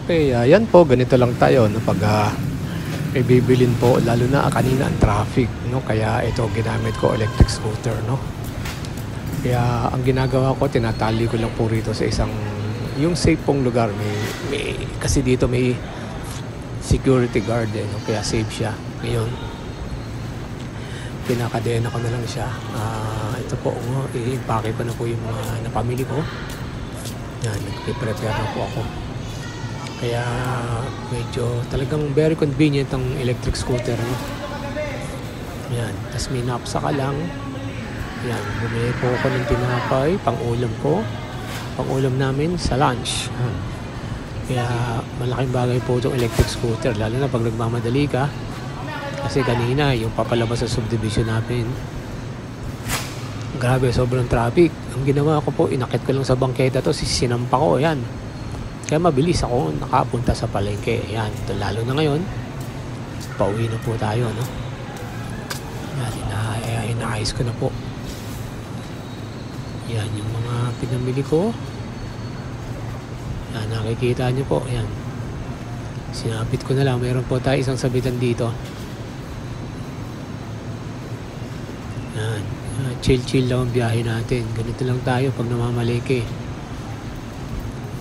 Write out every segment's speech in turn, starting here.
Okay, yan po, ganito lang tayo no, pag may bibilin po, lalo na kanina ang traffic, no? Kaya ito ginamit ko, electric scooter, no? Kaya ang ginagawa ko, tinatali ko lang po rito sa isang, yung safe pong lugar. Kasi dito may security guard, no? Kaya safe siya. Ngayon, pinakadena ko na lang siya. Ito po, i-impake ko na po yung mga napamili ko. Yan, nag-prepare na po ako. Kaya medyo talagang very convenient ang electric scooter, no? Yan, tas may napsa ka lang. Yan, bumili po ako ng tinapay, pang-ulam ko. Pang-ulam namin sa lunch. Kaya malaking bagay po itong electric scooter, lalo na pag nagmamadali ka. Kasi kanina, yung papalabas sa subdivision namin, grabe, sobrang traffic. Ang ginawa ko po, inakit ko lang sa bangketa to, sinampa ko, yan. Kaya mabilis ako nakapunta sa palengke. Yan, ito lalo na ngayon. Pauwi na po tayo, no? Yan, inaayos ko na po. Yan, yung mga pinamili ko. Yan, nakikita nyo po. Yan. Sinabit ko na lang. Meron po tayo isang sabitan dito. Yan. Chill-chill lang ang biyahe natin. Ganito lang tayo pag namamalengke.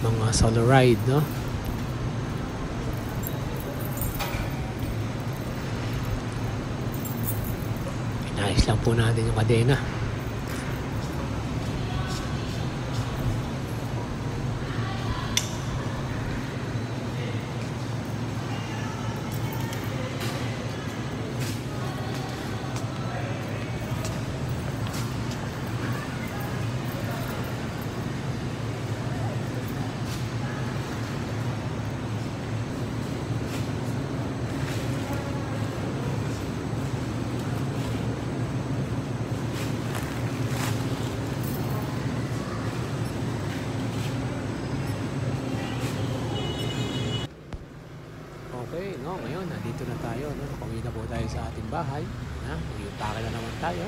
Mga solo ride, no? Inayos lang po natin yung kadena. Okay, no, ngayon nandito na tayo, no? Nakauwi na po tayo sa ating bahay, na mag-iupake na naman tayo.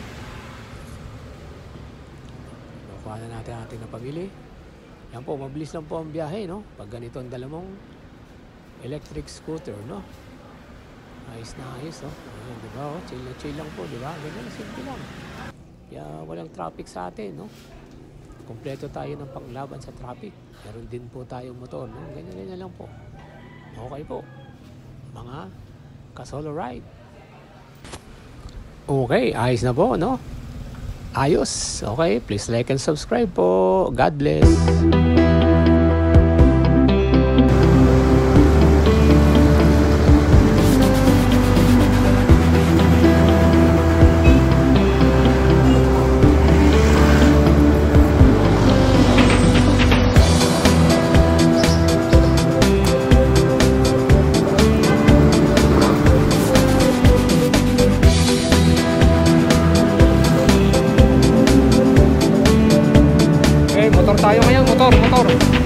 Nakuha na natin ating napamili. Yan po, mabilis lang po ang biyahe, no? Pag ganito ang dala mong electric scooter, no? Ayos na ayos, no? Ayan, diba, oh? Chill lang po, diba? Ganyan, simple lang. Kaya walang traffic sa atin, no? Kompleto tayo ng panglaban sa traffic. Meron din po tayong motor, no? Ganyan lang po. Okay po, mga ka-solo ride. Okay, ayos na po, no? Ayos. Okay, please like and subscribe po. God bless. Motor tayo ngayon, motor.